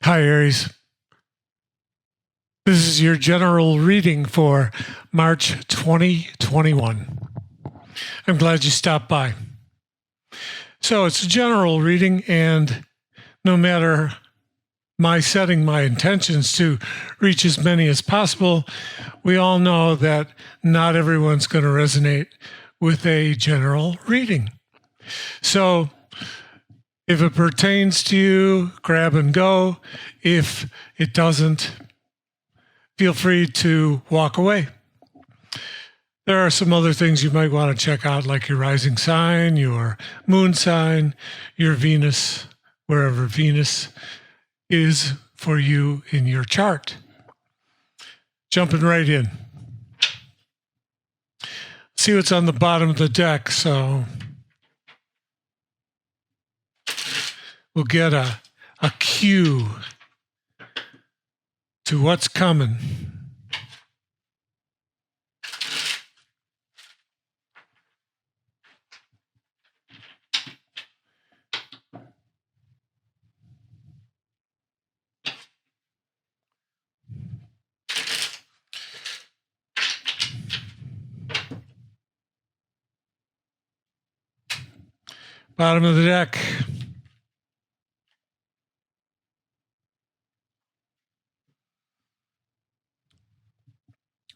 Hi, Aries. This is your general reading for March 2021. I'm glad you stopped by. So it's a general reading, and no matter my setting my intentions to reach as many as possible, we all know that not everyone's going to resonate with a general reading. So if it pertains to you, grab and go. If it doesn't, feel free to walk away. There are some other things you might want to check out, like your rising sign, your moon sign, your Venus, wherever Venus is for you in your chart. Jumping right in. See what's on the bottom of the deck. So we'll get a cue to what's coming. Bottom of the deck.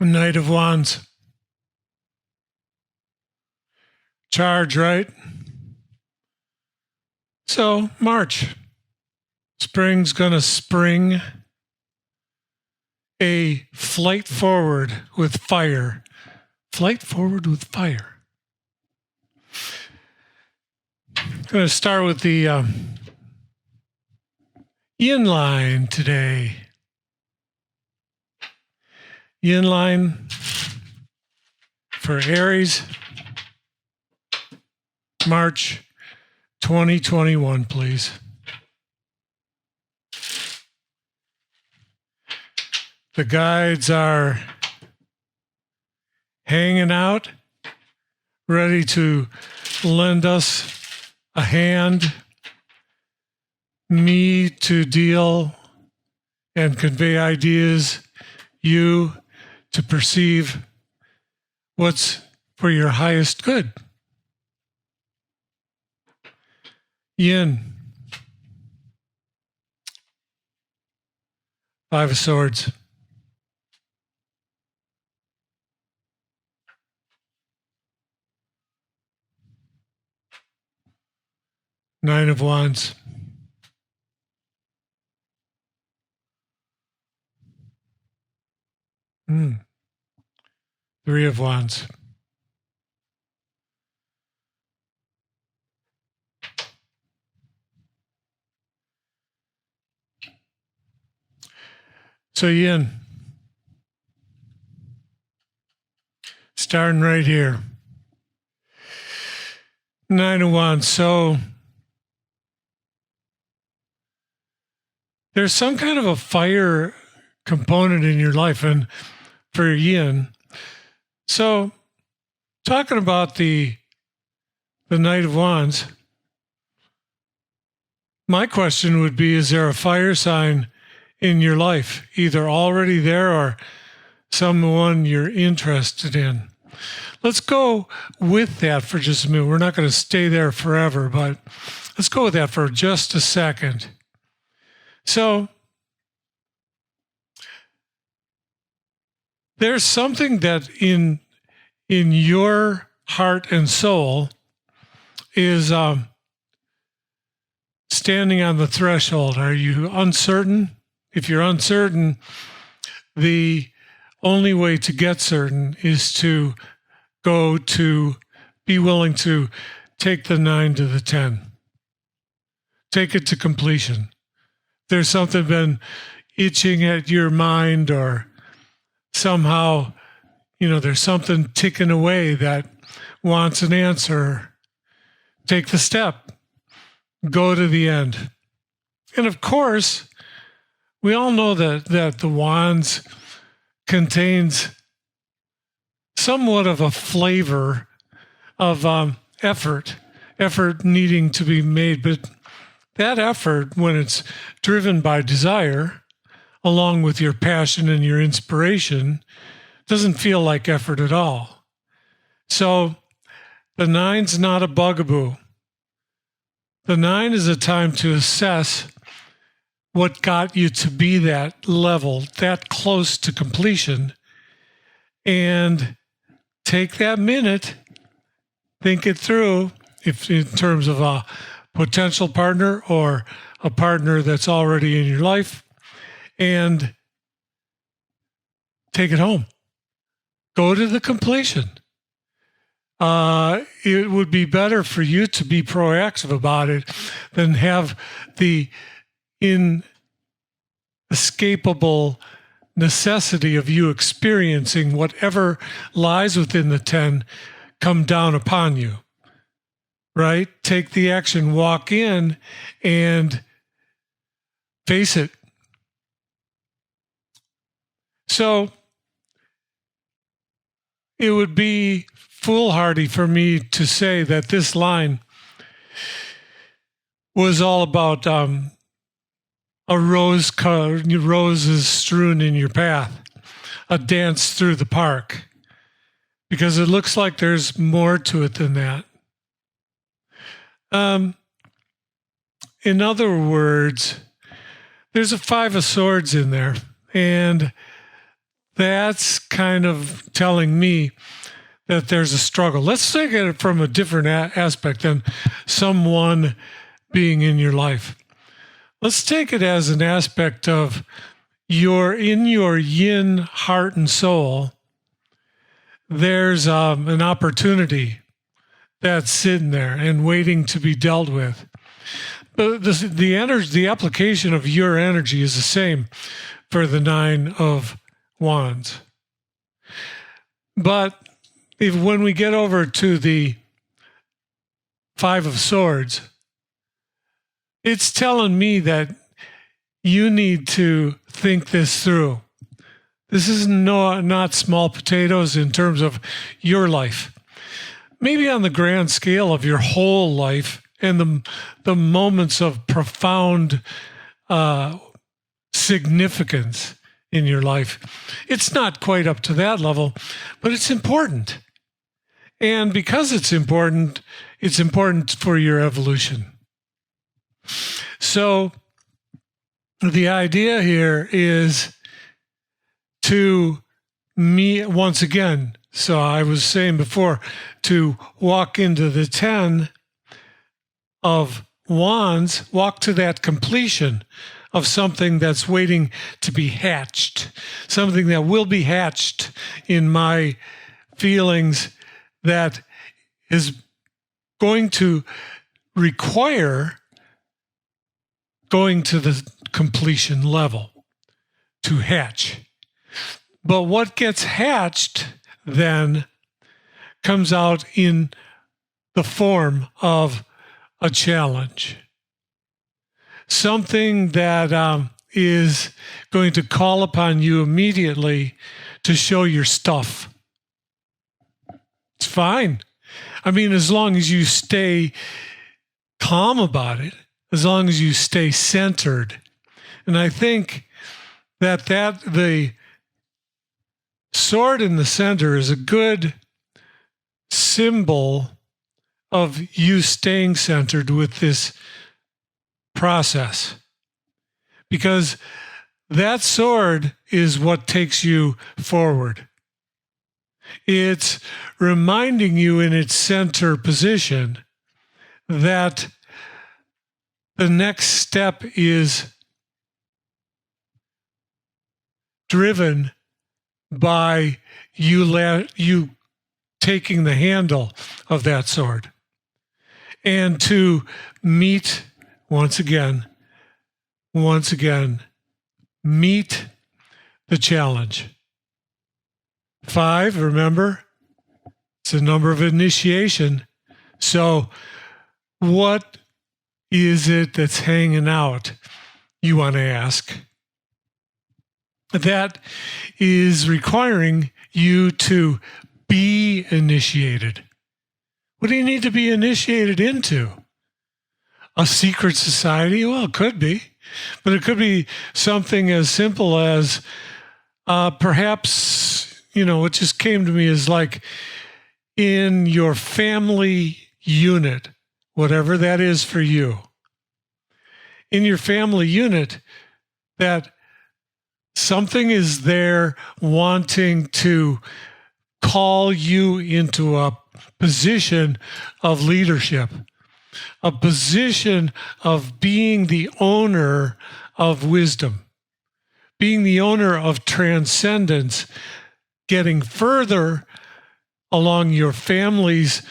Knight of Wands. Charge, right? So, March. Spring's going to spring a flight forward with fire. Flight forward with fire. I'm going to start with the yin line today. Yin line for Aries, March 2021, please. The guides are hanging out, ready to lend us a hand, me to deal and convey ideas, you to perceive what's for your highest good. Yin. Five of Swords. Nine of Wands. Three of Wands. So Yin. Starting right here. Nine of Wands. So there's some kind of a fire component in your life, and for Yin. So talking about the Knight of Wands, my question would be, is there a fire sign in your life, either already there or someone you're interested in? Let's go with that for just a minute. We're not going to stay there forever, but let's go with that for just a second. So there's something that in your heart and soul is standing on the threshold. Are you uncertain? If you're uncertain, the only way to get certain is to be willing to take the 9 to the 10. Take it to completion. There's something been itching at your mind, or somehow, there's something ticking away that wants an answer. Take the step. Go to the end. And of course, we all know that the Wands contains somewhat of a flavor of effort needing to be made. But that effort, when it's driven by desire, along with your passion and your inspiration, doesn't feel like effort at all. So the 9's not a bugaboo. The 9 is a time to assess what got you to be that level, that close to completion, and take that minute, think it through, if in terms of a potential partner or a partner that's already in your life, and take it home. Go to the completion. It would be better for you to be proactive about it than have the inescapable necessity of you experiencing whatever lies within the 10 come down upon you, right? Take the action, walk in and face it. So it would be foolhardy for me to say that this line was all about roses strewn in your path, a dance through the park, because it looks like there's more to it than that. In other words, there's a 5 of Swords in there, and that's kind of telling me that there's a struggle. Let's take it from a different aspect than someone being in your life. Let's take it as an aspect of in your yin heart and soul, there's an opportunity that's sitting there and waiting to be dealt with. But the application of your energy is the same for the 9 of Wands. But when we get over to the 5 of Swords, it's telling me that you need to think this through. This is not small potatoes in terms of your life. Maybe on the grand scale of your whole life and the moments of profound significance in your life. It's not quite up to that level, but it's important. And because it's important for your evolution. So the idea here is to once again, so I was saying before, to walk into the 10 of Wands, walk to that completion of something that's waiting to be hatched, something that will be hatched in my feelings that is going to require going to the completion level to hatch. But what gets hatched then comes out in the form of a challenge. Something that is going to call upon you immediately to show your stuff. It's fine. I mean, as long as you stay calm about it, as long as you stay centered. And I think that the sword in the center is a good symbol of you staying centered with this process. Because that sword is what takes you forward. It's reminding you in its center position that the next step is driven by you taking the handle of that sword and to meet once again, meet the challenge. 5, remember, it's a number of initiation. So what is it that's hanging out, you want to ask? That is requiring you to be initiated. What do you need to be initiated into? a secret society? Well, it could be. But it could be something as simple as perhaps, what just came to me is like in your family unit, whatever that is for you, in your family unit, that something is there wanting to call you into a position of leadership, a position of being the owner of wisdom, being the owner of transcendence, getting further along your family's,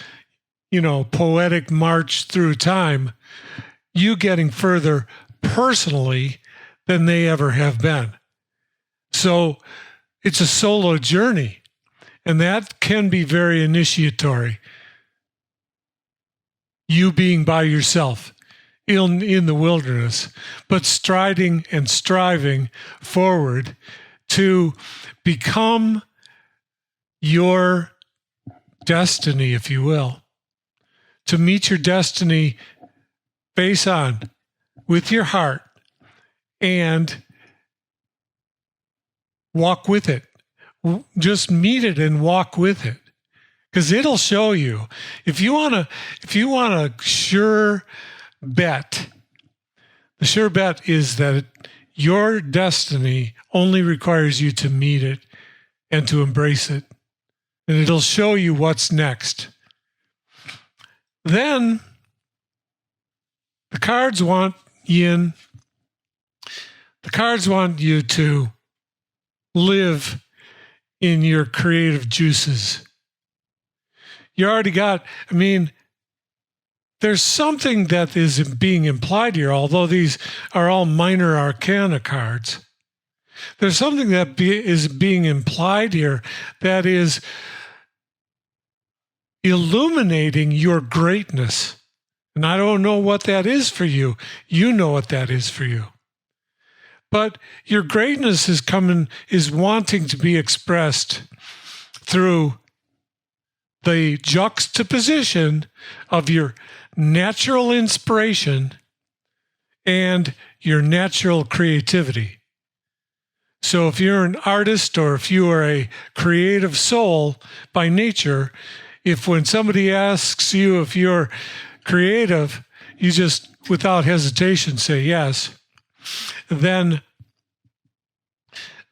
poetic march through time, you getting further personally than they ever have been. So it's a solo journey, and that can be very initiatory. You being by yourself in the wilderness, but striding and striving forward to become your destiny, if you will, to meet your destiny face on with your heart and walk with it. Just meet it and walk with it, because it'll show you. If you want a sure bet, the sure bet is that your destiny only requires you to meet it and to embrace it, and it'll show you what's next. Then the cards want yin. The cards want you to live in your creative juices. You already got, there's something that is being implied here, although these are all minor arcana cards. There's something that is being implied here that is illuminating your greatness. And I don't know what that is for you. You know what that is for you. But your greatness is wanting to be expressed through the juxtaposition of your natural inspiration and your natural creativity. So if you're an artist or if you are a creative soul by nature, if when somebody asks you if you're creative, you just without hesitation say yes, then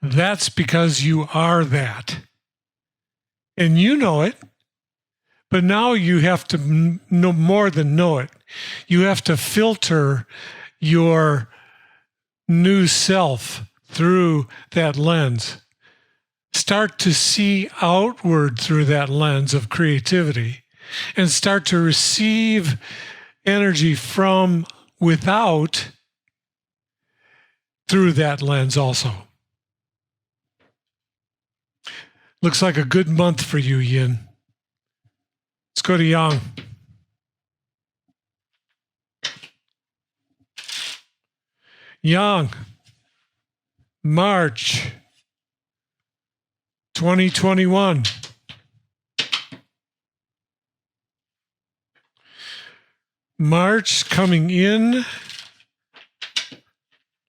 that's because you are that. And you know it, but now you have to know more than know it. You have to filter your new self through that lens. Start to see outward through that lens of creativity and start to receive energy from without through that lens also. Looks like a good month for you, Yin. Let's go to Yang. Yang, March 2021. March coming in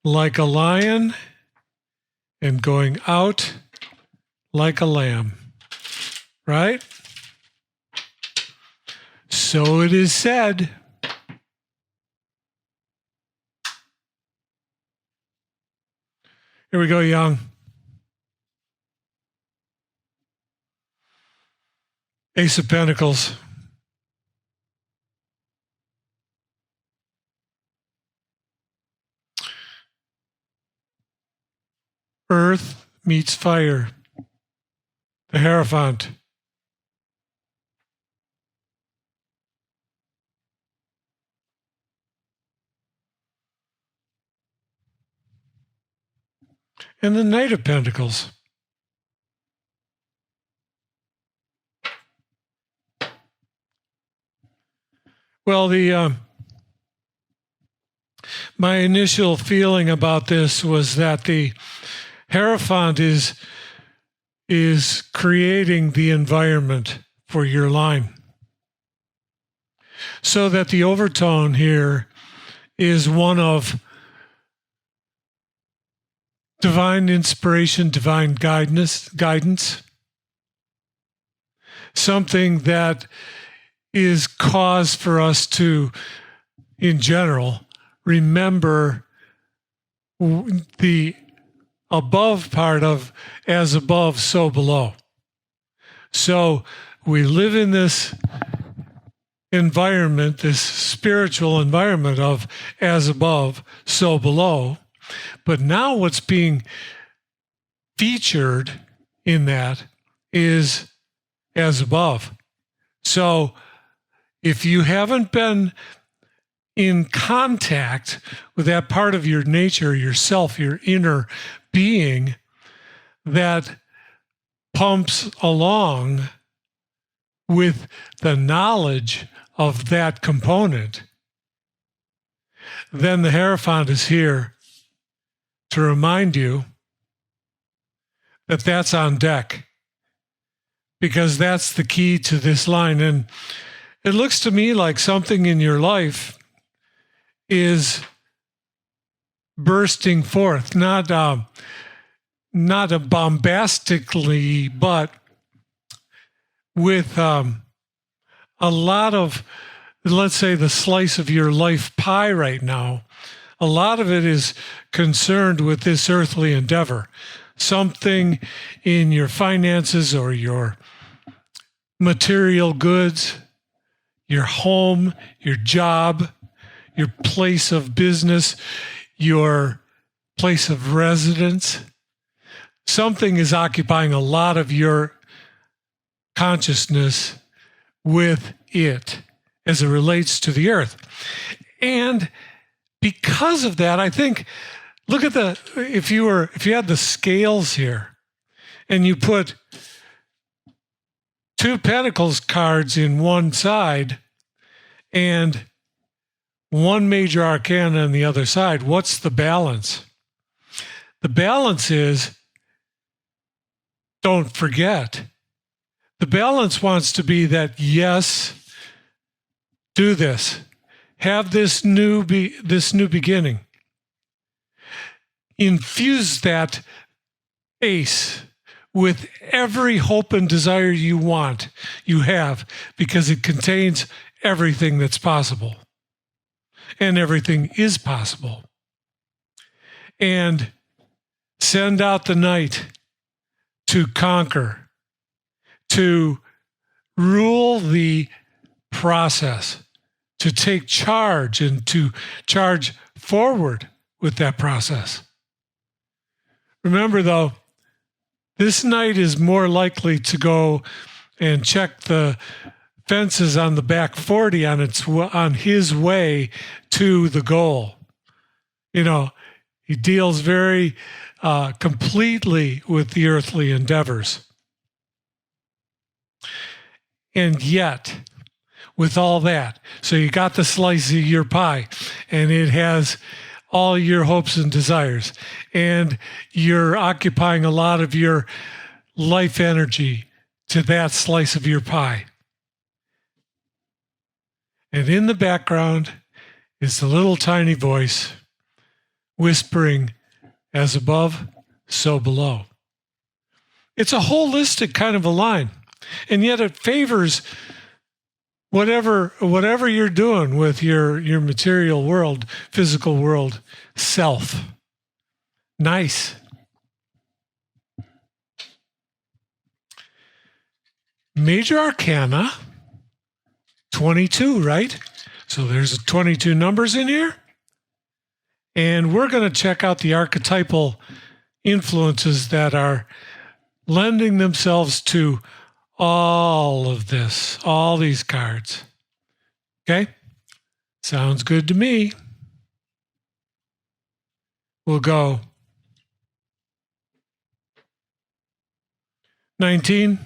like a lion and going out like a lamb, right? So it is said. Here we go, Yang. Ace of Pentacles. Earth meets fire. The Hierophant. And the Knight of Pentacles. Well, my initial feeling about this was that the Hierophant is creating the environment for your line. So that the overtone here is one of divine inspiration, divine guidance, something that is cause for us to, in general, remember the above part of as above, so below. So we live in this environment, this spiritual environment of as above, so below. But now what's being featured in that is as above. So if you haven't been in contact with that part of your nature, yourself, your inner being that pumps along with the knowledge of that component, then the Hierophant is here to remind you that that's on deck, because that's the key to this line. And it looks to me like something in your life is bursting forth, not bombastically, but with a lot of, let's say, the slice of your life pie right now. A lot of it is concerned with this earthly endeavor, something in your finances or your material goods, your home, your job, your place of business, your place of residence. Something is occupying a lot of your consciousness with it as it relates to the earth. And because of that, I think, look at if you had the scales here and you put two Pentacles cards in one side and one major arcana on the other side, what's the balance? The balance is, don't forget. The balance wants to be that, yes, do this. Have this new beginning. Infuse that ace with every hope and desire you have, because it contains everything that's possible. And everything is possible. And send out the knight to conquer, to rule the process, to take charge and to charge forward with that process. Remember, though, this knight is more likely to go and check the fences on the back 40 on his way to the goal. You know, he deals very completely with the earthly endeavors. And yet, with all that, so you got the slice of your pie, and it has all your hopes and desires, and you're occupying a lot of your life energy to that slice of your pie. And in the background is the little tiny voice whispering, as above, so below. It's a holistic kind of a line, and yet it favors whatever you're doing with your material world, physical world, self. Nice. Major Arcana, 22, right? So there's 22 numbers in here. And we're going to check out the archetypal influences that are lending themselves to all of this, all these cards. Okay? Sounds good to me. We'll go 19.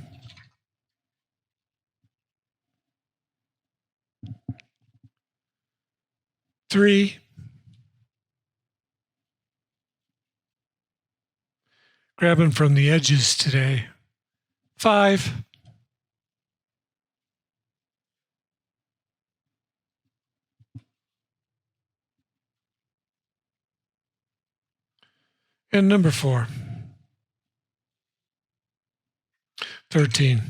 3. Grabbing from the edges today. 5. And number 4. 13.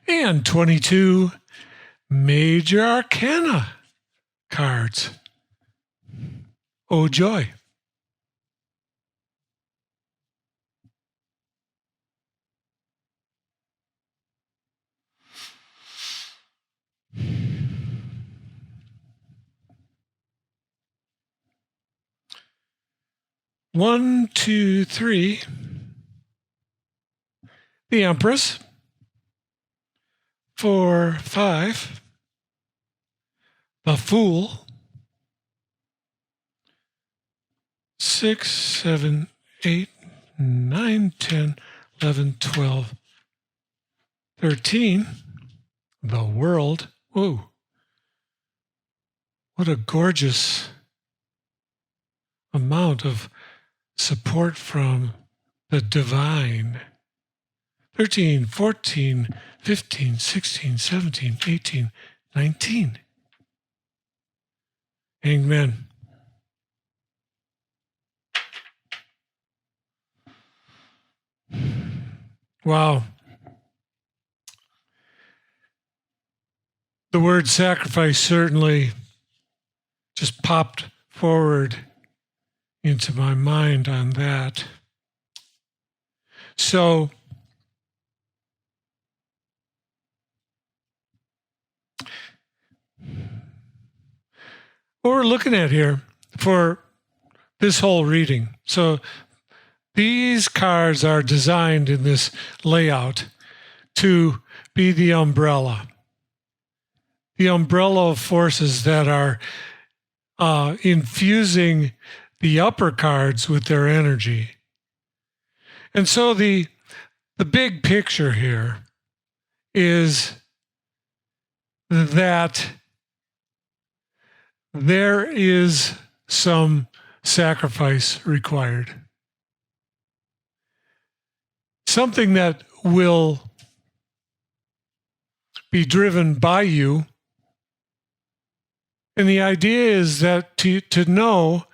And 22 major arcana cards. Oh, joy. One, two, three. The Empress. 4, 5. The Fool. 6, 7, 8, 9, 10, 11, 12, 13. The World. Whoa. What a gorgeous amount of support from the divine. 13, 14, 15, 16, 17, 18, 19. Hangman. Wow. The word sacrifice certainly just popped forward into my mind on that. So, what we're looking at here for this whole reading. So, these cards are designed in this layout to be the umbrella of forces that are infusing the upper cards with their energy. And so the big picture here is that there is some sacrifice required. Something that will be driven by you. And the idea is that to know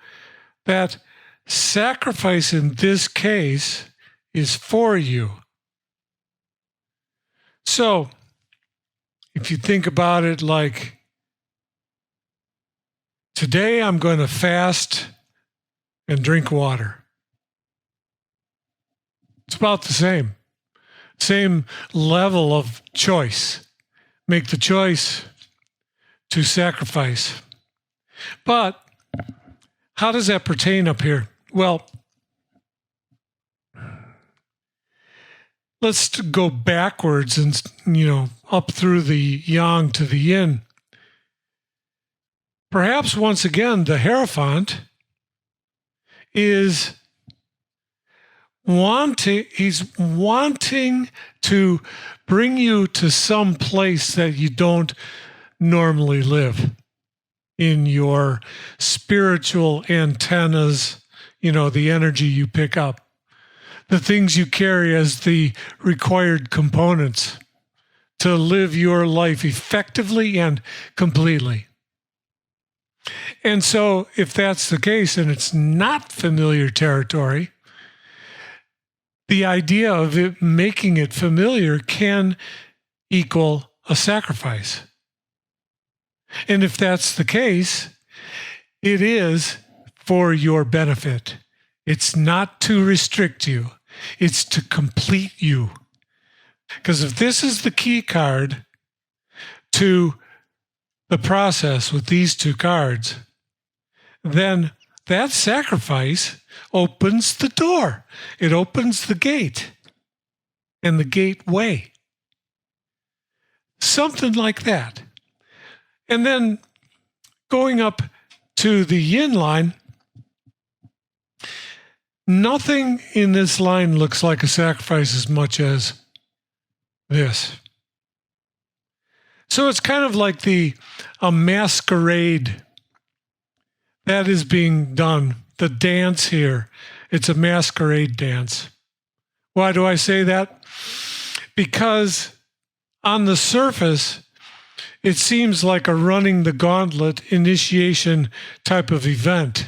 that sacrifice in this case is for you. So, if you think about it like, today I'm going to fast and drink water. It's about the same level of choice. Make the choice to sacrifice. But how does that pertain up here? Well, let's go backwards and, up through the yang to the yin. Perhaps once again, the Hierophant is he's wanting to bring you to some place that you don't normally live in your spiritual antennas, the energy you pick up, the things you carry as the required components to live your life effectively and completely. And so if that's the case and it's not familiar territory, the idea of it making it familiar can equal a sacrifice. And if that's the case, it is for your benefit. It's not to restrict you. It's to complete you. Because if this is the key card to the process with these two cards, then that sacrifice opens the door. It opens the gate and the gateway. Something like that. And then going up to the yin line, nothing in this line looks like a sacrifice as much as this. So it's kind of like a masquerade that is being done. The dance here, it's a masquerade dance. Why do I say that? Because on the surface, it seems like a running the gauntlet initiation type of event.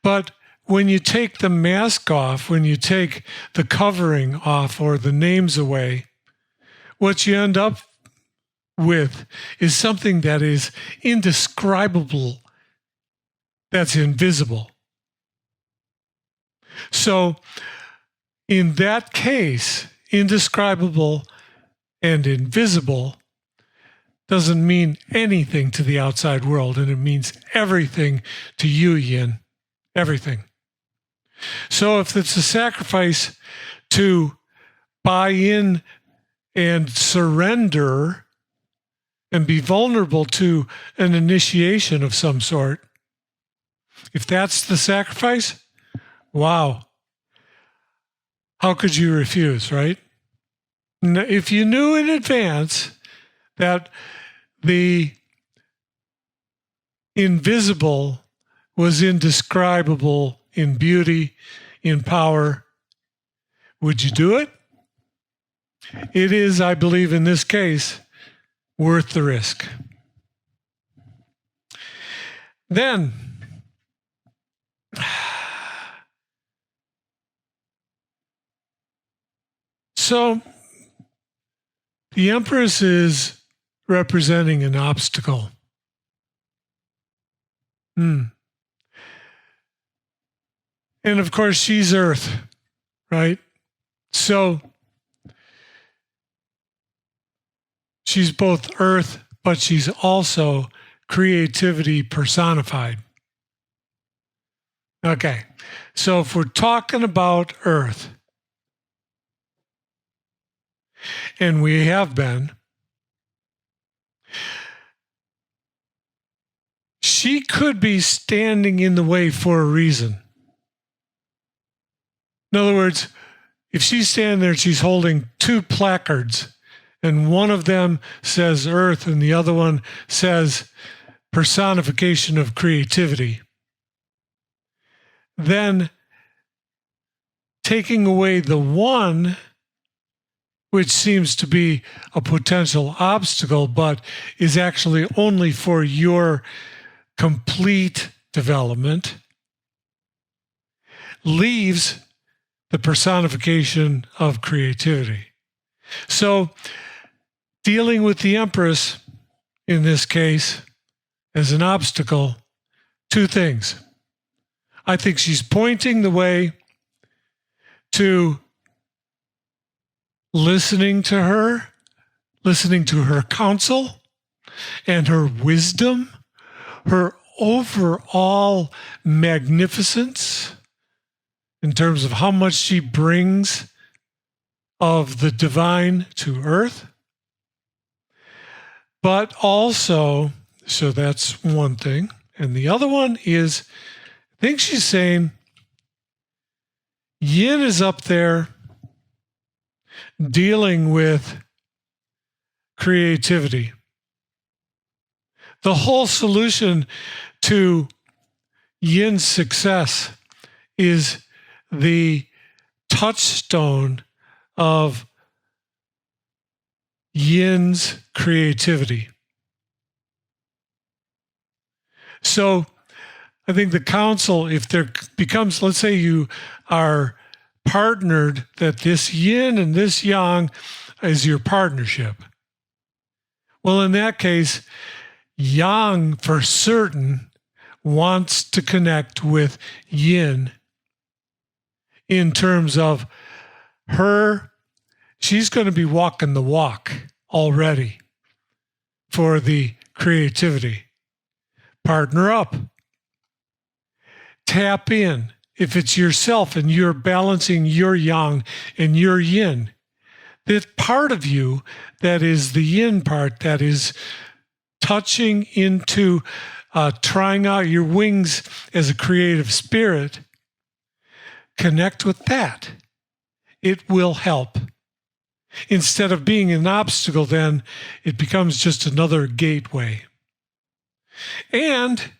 But when you take the mask off, when you take the covering off or the names away, what you end up with is something that is indescribable, that's invisible. So in that case, indescribable and invisible doesn't mean anything to the outside world, and it means everything to you, Yin. Everything. So if it's a sacrifice to buy in and surrender and be vulnerable to an initiation of some sort, if that's the sacrifice, wow. How could you refuse, right? If you knew in advance that the invisible was indescribable in beauty, in power, would you do it? It is, I believe, in this case, worth the risk. Then, so the Empress is representing an obstacle. And of course, she's Earth, right? So she's both Earth, but she's also creativity personified. Okay, so if we're talking about Earth, and we have been, she could be standing in the way for a reason. In other words, if she's standing there, she's holding two placards, and one of them says Earth and the other one says personification of creativity. Then taking away the one, which seems to be a potential obstacle, but is actually only for your complete development, leaves the personification of creativity. So dealing with the Empress, in this case, as an obstacle, two things. I think she's pointing the way to listening to her counsel and her wisdom, her overall magnificence in terms of how much she brings of the divine to Earth. But also, so that's one thing. And the other one is, I think she's saying, Yin is up there dealing with creativity. The whole solution to Yin's success is the touchstone of Yin's creativity. So I think the council, if there becomes, let's say you are partnered, that this Yin and this Yang is your partnership. Well, in that case, Yang for certain wants to connect with Yin in terms of her, she's going to be walking the walk already for the creativity. Partner up. Tap in. If it's yourself and you're balancing your Yang and your Yin, that part of you that is the Yin part that is touching into trying out your wings as a creative spirit, connect with that. It will help. Instead of being an obstacle, then it becomes just another gateway. And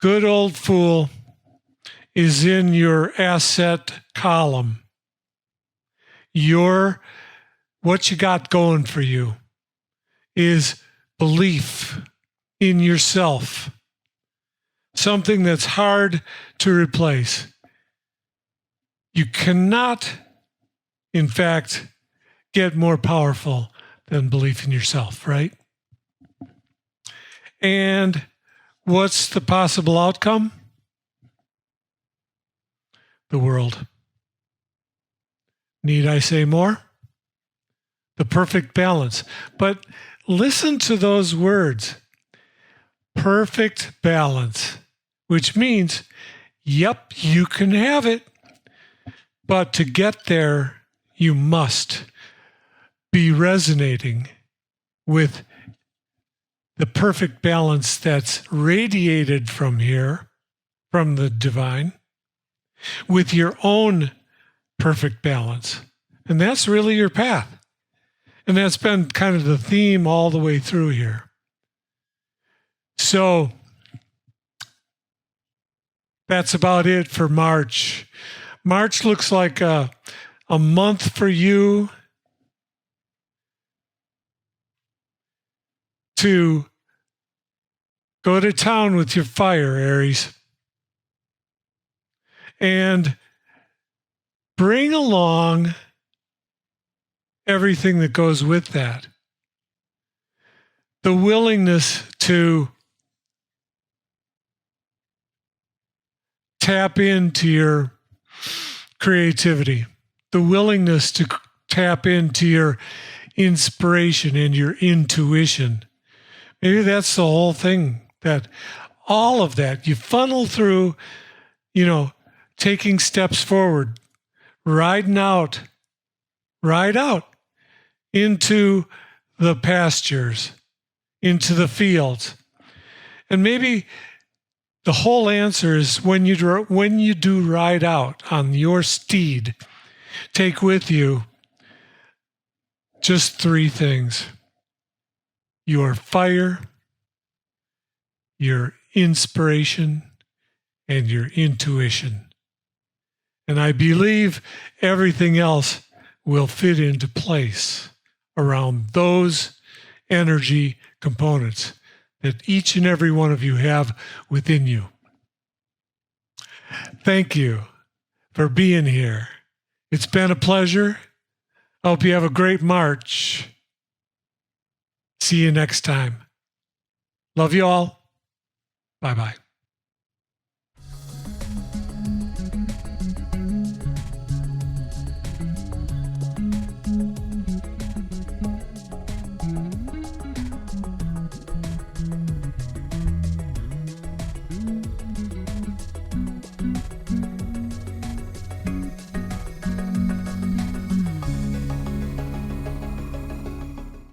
good old Fool is in your asset column. What you got going for you. is belief in yourself, something that's hard to replace. You cannot, in fact, get more powerful than belief in yourself, right? And what's the possible outcome? The world. Need I say more? The perfect balance. But listen to those words. Perfect balance, which means, yep, you can have it. But to get there, you must be resonating with the perfect balance that's radiated from here, from the divine, with your own perfect balance. And that's really your path. And that's been kind of the theme all the way through here. So that's about it for March. March looks like a month for you to go to town with your fire, Aries, and bring along everything that goes with that. The willingness to tap into your creativity, the willingness to tap into your inspiration and your intuition. Maybe that's the whole thing, that all of that you funnel through, taking steps forward, ride out into the pastures, into the fields. And maybe the whole answer is when you do ride out on your steed, take with you just 3 things: your fire, your inspiration, and your intuition. And I believe everything else will fit into place around those energy components that each and every one of you have within you. Thank you for being here. It's been a pleasure. I hope you have a great March. See you next time. Love you all. Bye-bye.